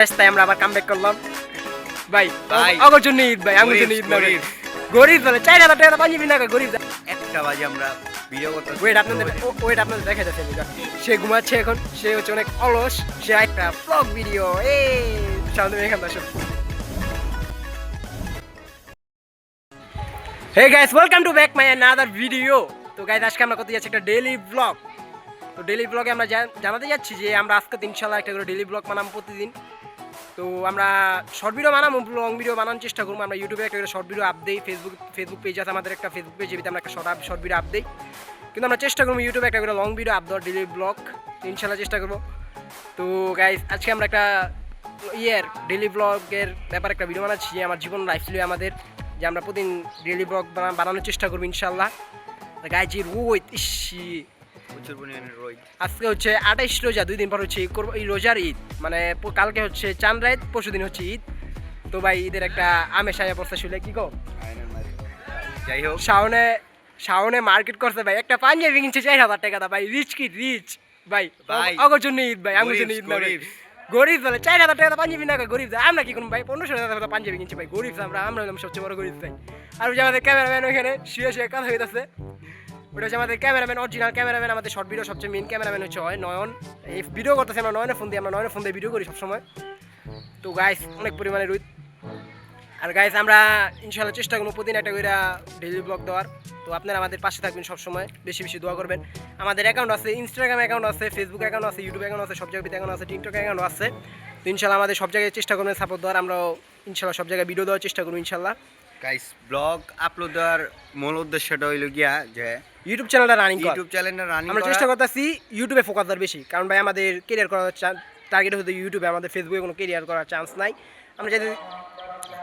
তাই আমরা আবার কামব্যাক করলাম ভাই আমার জন্য ঈদ ভাই আমার জন্য ঈদ না গরিব বলে 4000 টাকা পাঞ্জাবি না গরিব একটা বাজে আমরা ভিডিও করতে আপনাদের দেখা যাচ্ছে সে ঘুমাচ্ছে এখন সে হচ্ছে অনেক অলস সে একটা ব্লগ ভিডিও সামনে এখানে আসো hey guys welcome to back my another video. তো গাইস আজকে আমরা করতে যাচ্ছি একটা ডেইলি ব্লগ। তো ডেইলি ব্লগে আমরা জানাতে যাচ্ছি যে আমরা আজকে ইনশাআল্লাহ একটা করে ডেইলি ব্লগ বানাবো প্রতিদিন। তো আমরা শর্ট ভিডিও বানাবো, লং ভিডিও বানানোর চেষ্টা করবো। আমরা ইউটিউবে একটা করে শর্ট ভিডিও আপ দিই, ফেসবুক পেজ আছে আমাদের একটা ফেসবুক পেজ, যেটা আমরা একটা শর্ট ভিডিও আপ দিই। কিন্তু আমরা চেষ্টা করবো ইউটিউবে একটা করে লং ভিডিও আপ দেওয়ার ডেইলি ব্লগ ইনশাআল্লাহ চেষ্টা করবো। তো গাইস আজকে আমরা একটা ডেইলি ব্লগের ব্যাপারে একটা ভিডিও বানাচ্ছি, আমার জীবন লাইফস্টাইল আমাদের, যে আমরা প্রতিদিন ডেইলি ব্লগ বানানোর চেষ্টা করবো ইনশাআল্লাহ। গাইজ রোদ প্রচুর পরিমাণে রোদ। আজকে হচ্ছে 28 রোজা, 2 দিন পর হচ্ছে এই রোজার ঈদ, মানে কালকে হচ্ছে চাঁদ রাত, পরশু দিন হচ্ছে ঈদ। তো ভাই ঈদের একটা আমেজ আয়া পড়ছে শুলে কি গো। যাই হোক শাওনে মার্কেট করছে ভাই, একটা পাঞ্জাবি কিনছে 4000 টাকা দা ভাই। রিচ ভাই আমার জন্য ঈদ ভাই আমার জন্য ঈদ না গরিব বলে 4000 টাকা পাঞ্জাবি না গরিব দা। আমরা কি করবো ভাই 1500 টাকা পাঞ্জাবি কিনছি ভাই, গরিব আমরা হলাম সবচেয়ে বড় গরিব ভাই। আর ওই যে আমাদের ক্যামেরাম্যান ওইখানে শুয়ে কথা হইতেছে, ওটা হচ্ছে আমাদের ক্যামেরাম্যান, অরিজিনাল ক্যামেরাম্যান। আমাদের শর্ট ভিডিও সবচেয়ে মেন ক্যামেরাম্যান হচ্ছে নয়ন। এই ভিডিও করতেছে আমরা নয়নের ফোন দিয়ে ভিডিও করি সবসময়। তো গাইস অনেক পরিমাণে রোদ। আর গাইস আমরা ইনশাআল্লাহ চেষ্টা করবো প্রতিদিন একটা করে ডেইলি ব্লগ দেওয়ার। তো আপনারা আমাদের পাশে থাকবেন সবসময়, বেশি বেশি দোয়া করবেন। আমাদের অ্যাকাউন্ট আছে, ইনস্টাগ্রাম অ্যাকাউন্ট আছে, ফেসবুক অ্যাকাউন্ট আছে, ইউটিউব অ্যাকাউন্ট আছে, সব জায়গায় অ্যাকাউন্ট আছে, টিকটক অ্যাকাউন্ট আছে। তো ইনশাআল্লাহ আমাদের সব জায়গায় চেষ্টা করবেন সাপোর্ট দেওয়ার। আমরাও ইনশাআল্লাহ সব জায়গায় ভিডিও দেওয়ার চেষ্টা করবো ইনশাআল্লাহ। গাইস ব্লগ আপলোড দেওয়ার মূল উদ্দেশ্যটা হইল গিয়া যে ইউটিউব চ্যানেলটা রানিং আমরা চেষ্টা করতেছি ইউটিউবে ফোকাস দেওয়ার বেশি, কারণ ভাই আমাদের কেরিয়ার করার টার্গেট হতে ইউটিউবে, আমাদের ফেসবুকে কোনো কেরিয়ার করার চান্স নাই। আমরা যদি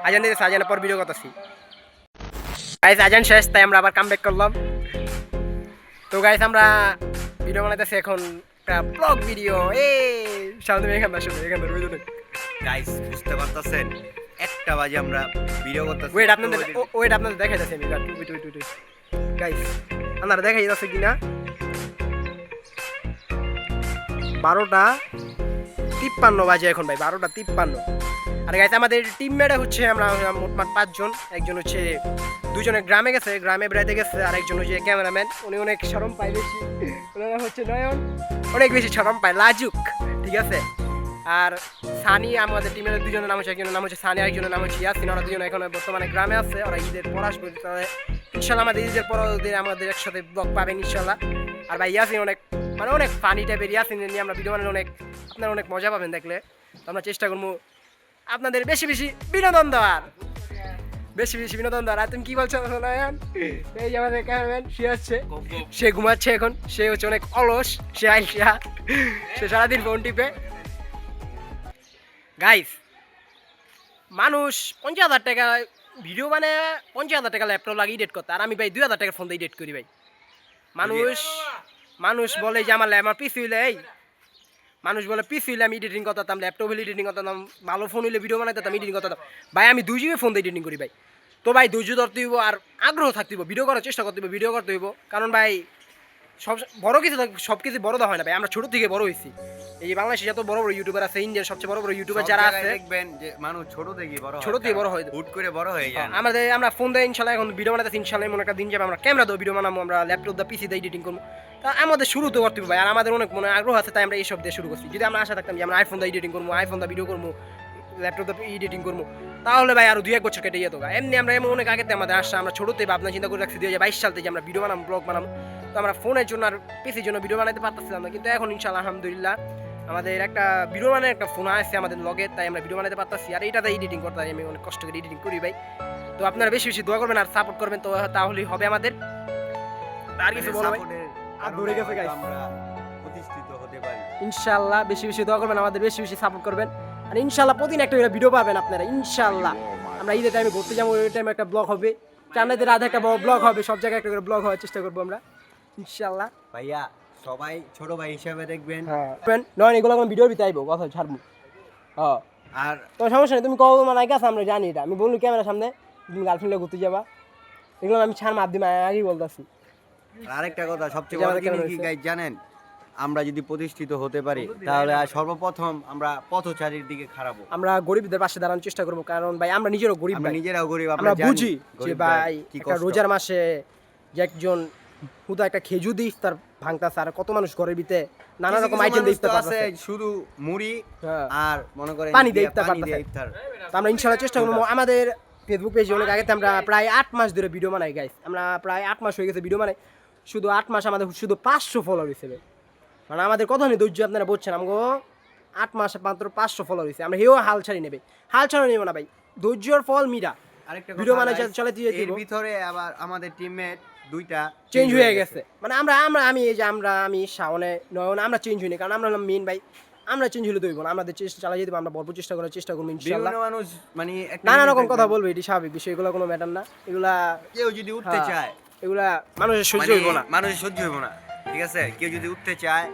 আজান দিতে আজানের পর ভিডিও করতেছি গাইস, আজান শেষ তাই আমরা আবার কামব্যাক করলাম। তো গাইস আমরা ভিডিও বানাইতেছি এখন একটা ব্লগ ভিডিও। সামনে এখানে আসলে এখানে গাইস বুঝতে পারতেছেন একটা বাজে আমরা ভিডিও করতেছি। আপনাদের দেখা যাচ্ছে আমি গাইস, আপনারা দেখা যাচ্ছে কিনা 12:53 বাজে এখন ভাই, 12:53। আর গাইস আমাদের টিমমেট হচ্ছে আমরা মোটমাট 5 জন। একজন হচ্ছে 2 জনে গ্রামে গেছে, গ্রামে বেড়াইতে গেছে। আর একজন হচ্ছে ক্যামেরাম্যান, উনি অনেক শরম পায় বেশি, ওনারা হচ্ছে নয়ন, অনেক বেশি শরম পায়, লাজুক, ঠিক আছে। আর সানি, আমাদের টিমের 2 জনের নাম হচ্ছে, একজনের নাম হচ্ছে সানি, একজনের নাম হচ্ছে ইয়াসিন। ওরা 2 জন এখন বর্তমানে গ্রামে আছে, ওরা ঈদের পর আসবে। ইনশাল্লাহ আমাদের ঈদের পর আমাদের একসাথে ব্লগ পাবেন ইনশাল্লাহ। আর ভাই ইয়াসিন অনেক ফানি টাইপের, ইয়াসিন নিয়ে আমরা ভিডিও বানালে আপনারা অনেক মজা পাবেন দেখলে। তো আমরা চেষ্টা করবো আপনাদের বেশি বেশি বিনোদন দেওয়ার। আর তুমি কি বলছো নয়ন? এই যে আমাদের ক্যামেরাম্যান শুয়ে আসছে, সে ঘুমাচ্ছে এখন, সে হচ্ছে অনেক অলস, সে সারাদিন ফোন টিপে। গাইস মানুষ 50,000 টাকা ভিডিও মানে 50,000 টাকা ল্যাপটপ লাগে এডিট করতে, আর আমি ভাই 2,000 টাকার ফোন দিয়ে এডিট করি ভাই। মানুষ বলে যে আমার পিসি হইলে মানুষ বলে পিসি হইলে আমি এডিটিং করতাম, ল্যাপটপ হইলে এডিটিং করতাম, ভালো ফোন হইলে ভিডিও বানাইতাম, এডিটিং করতাম। ভাই আমি 2 GB ফোন দিয়ে এডিটিং করি ভাই। তো ভাই ধৈর্য ধরতে হইব, আর আগ্রহ থাকতে হইব, ভিডিও করার চেষ্টা করতে হইব, ভিডিও করতে হইব। কারণ ভাই বড় কিছু সব কিছু বড় হয় না ভাই, আমরা ছোট থেকে বড় হয়েছি। এই বাংলাদেশে যত বড় বড় ইউটিউবার আছে, ইন্ডিয়ার সবচেয়ে বড় বড় ইউটিউবার যারা আছে, দেখবেন যে মানুষ ছোট থেকে বড় হয়, হুট করে বড় হয়ে যায়। আমরা ফোন দিয়ে ইনশাআল্লাহ এখন ভিডিও বানাইতেছি, ইনশাআল্লাহ এমন একটা দিন যাবে আমরা ক্যামেরা দিয়ে ভিডিও বানাবো, আমরা ল্যাপটপ দিয়ে পিসি দিয়ে এডিটিং করবো। তা আমাদের শুরু তো করতে হবে ভাই, আর আমাদের অনেক মনে আগ্রহ আছে, তাই আমরা এইসব দিয়ে শুরু করছি। যদি আমরা আশা থাকতাম যে আমরা আইফোন দিয়ে এডিটিং করবো, আইফোন দিয়ে ভিডিও করবো, ল্যাপটপ দিয়ে এডিটিং করবো, তাহলে ভাই আরো 2-1 বছর কেটে যেত। এমনি আমরা অনেক আগে আমাদের আসছে, আমরা ছোটতে ভাবনা চিন্তা করে রাখছি 2022 সাল থেকে আমরা ভিডিও বানাবো, ব্লগ বানাবো। তো আমরা ফোনের জন্য আর পিসির জন্য ভিডিও বানাতে পারতেছিলাম না, কিন্তু এখন ইনশাআল্লাহ আলহামদুলিল্লাহ আমাদের একটা ভিডিও বানানোর একটা ফোন আসছে আমাদের লগে, তাই আমরা ভিডিও বানাতে পারতেছি। আর এইটাতে এডিটিং করতে আমি অনেক কষ্ট করে এডিটিং করি ভাই। তো আপনারা বেশি বেশি দোয়া করবেন আর সাপোর্ট করবেন, তো তাহলেই হবে আমাদের। আর কিছু বলবো ভাই, আর দৌড়ে গেছে গাইস, আমরা প্রতিষ্ঠিত হতে পারি ইনশাআল্লাহ। বেশি বেশি দোয়া করবেন, আমাদের বেশি বেশি সাপোর্ট করবেন। আর ইনশাআল্লাহ প্রতিদিন একটা ভিডিও পাবেন আপনারা ইনশাআল্লাহ। আমরা ঈদের টাইমে ঘুরতে যাবো, ওই টাইমে একটা ব্লগ হবে, চান্নাইতে রাতে একটা ব্লগ হবে, সব জায়গায় একটা করে ব্লগ হওয়ার চেষ্টা করবো আমরা ইনশাআল্লাহ। ভাইয়া সবাই ছোট ভাই হিসাবে দেখবেন, নয় এগুলো কোনো ভিডিওর ভিতরে আইবো, কথা ছাড়বো। হ্যাঁ আর তোমার সমস্যা নেই, তুমি কও মানে গেছে আমরা জানি এটা, আমি বললি ক্যামেরার সামনে তুমি গার্লফ্রেন্ডে ঘুরতে যাবা, এগুলো আমি ছাড় মাপ দিই আগেই বলতেছি। আরেকটা কথা সবচেয়ে বড় জিনিস কি গাইস জানেন, আমরা যদি প্রতিষ্ঠিত হতে পারি তাহলে সর্বপ্রথম আমরা পথচারীর দিকে খারাপ আমরা গরিবদের পাশে দাঁড়ানোর চেষ্টা করবো, কারণ ভাই আমরা নিজেরও গরিব আমরা ভাই। নিজেরাও গরিব, আমরা জানি বুঝি যে গরিবদের ভাই কি একটা কষ্ট। রোজার মাসে যে একজন হুদা একটা খেজুর দিয়ে ইফতার ভাঙতাছে, আর কত মানুষ ঘরের ভিতরে নানা রকম আইটেম দিয়ে ইফতার আছে, করতেছে, শুধু মুড়ি হ্যাঁ। আর মনে করেন পানি দিয়ে ইফতার পানি দিয়ে করতেছে। ইফতার। তো আমরা ইনশাআল্লাহ চেষ্টা করবো। আমাদের ফেসবুক পেজে অনেক আগে আমরা প্রায় 8 মাস ধরে ভিডিও বানাই গাইস, আমরা প্রায় 8 মাস হয়ে গেছে ভিডিও বানাই, শুধু 8 মাস আমাদের শুধু 500 ফলোয়ার হিসেবে, মানে আমাদের কত নেই ধৈর্য আপনারা বলছেন, আমাকে 8 মাসে মাত্র 500 ফলোয়ার হয়েছে। আমরা হেও হাল ছাড়ি নেবে, হাল ছাড়া নেবো না ভাই, ধৈর্যর ফল মিরা। আরেকটা ভিডিও কথা মানে guys, চলে দিয়ে এর দিব ভিতরে আবার আমাদের টিমমেট দুইটা চেঞ্জ হয়ে গেছে, মানে আমি এই যে আমি শাওনে নয়ন আমরা চেঞ্জ হইনি, কারণ আমরা হলাম মেন ভাই, আমরা চেঞ্জ হলে দইব না, আমাদের চেষ্টা চালিয়ে দিব, আমরা ভরপুর চেষ্টা করার চেষ্টা করবো ইনশাআল্লাহ। বিভিন্ন মানুষ মানে একটা নানা জিনিস রকম কথা দেখবেন, বলবো, এটি স্বাভাবিক বিষয়, এগুলো কোনো ম্যাটার না, এগুলা কেউ যদি উঠতে হ্যাঁ, চায় এগুলা মানুষের সহ্য মানে হইব না। মানুষের সহ্য হইব না, ঠিক আছে? কেউ যদি উঠতে চায়,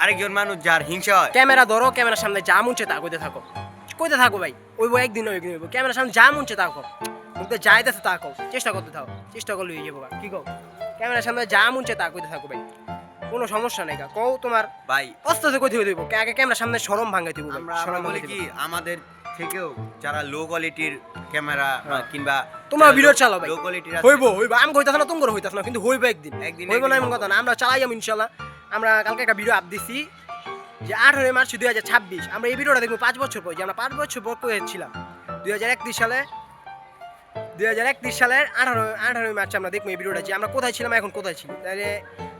আরেকজন মানুষ যার হিংসা হয়, ক্যামেরা ধরো, ক্যামেরার সামনে যা মন চায় তা কইতে থাকো ভাই, ওইব একদিন হইব, ক্যামেরার সামনে যা মন চায় তা কো, মুখে যাইতেছে তা কও, চেষ্টা করতে থাকো, চেষ্টা করলে হয়ে যাবো, কি কও? ক্যামেরার সামনে যা মন চায় তা কইতে থাকো ভাই, কোনো সমস্যা নেই, কও তোমার ভাই অস্তে কইতে হইব, আগে ক্যামেরার সামনে শরম ভাঙাই দিব, আমরা আমরা বলি কি আমাদের থেকেও যারা লো কোয়ালিটির ক্যামেরা কিংবা তোমরা ভিডিও চালাও ভাই, লো কোয়ালিটির হইব আমি কইতাছ না, তোমরা হইতাছ না, কিন্তু হইব একদিন, একদিন হইব না এমন কথা না, আমরা চালাই যাবো ইনশাআল্লাহ। আমরা কালকে একটা ভিডিও আপ দিছি যে 18 মার্চ 2026, আমরা এই ভিডিওটা দেখবো 5 বছর পর, যে আমরা 5 বছর পর করেছিলাম 2031 সালে, 2031 সালের 18 মার্চ আমরা দেখবো এই ভিডিওটা, যে আমরা কোথায় ছিলাম এখন কোথায় ছিলাম, তাহলে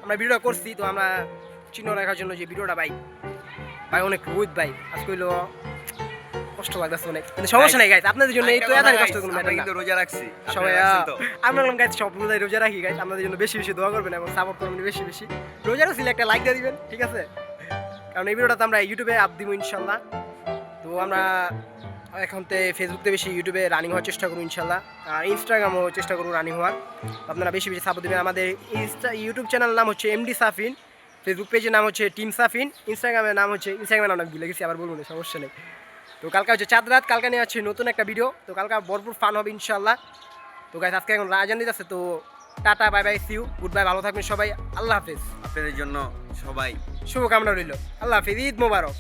আমরা ভিডিওটা করছি, তো আমরা চিহ্ন রাখার জন্য যে ভিডিওটা ভাই অনেক রোদ ভাই, আজকে হইলো কষ্ট লাগতেছে অনেক, কিন্তু সমস্যা নেই গাইস, আপনাদের জন্য এই তো এত কষ্ট কোনো আমরা ম্যাটার না। কিন্তু রোজা রাখছি, সবাই আপনারা রাখছেন তো? আমরা বললাম গাইস সব রোজায় রোজা রাখি গাইস, আপনাদের জন্য বেশি বেশি দোয়া করবেন এবং সাপোর্ট করবেন বেশি বেশি, রোজারও ছিল একটা লাইক দিয়ে দিবেন, ঠিক আছে? কারণ এই ভিডিওটা তো আমরা ইউটিউবে আপ দিব ইনশাল্লাহ, তো আমরা এখন ফেসবুকতে বেশি, ইউটিউবে রানিং হওয়ার চেষ্টা করবো ইনশাল্লাহ, আর ইনস্টাগ্রামও চেষ্টা করবো রানিং হওয়ার, আপনারা বেশি বেশি সাপোর্ট দেবেন। আমাদের ইউটিউব চ্যানেলের নাম হচ্ছে এমডি সাফিন, ফেসবুক পেজের নাম হচ্ছে টিম সাফিন, ইনস্টাগ্রামের নাম নাম ভুলে গেছি, আবার বলবো না, সমস্যা নেই। তো কালকে হচ্ছে চাঁদ রাত, কালকে নিয়ে আছে নতুন একটা ভিডিও, তো কালকে ভরপুর ফান হবে ইনশাল্লাহ। তো গাইস আজকে এখন রাজান দিতে আছে, তো tata bye bye, see you good bye, ভালো থাকবেন সবাই, আল্লাহ হাফেজ। আপনাদের জন্য সবাই শুভকামনা রইল, আল্লাহ হাফেজ, ঈদ মোবারক।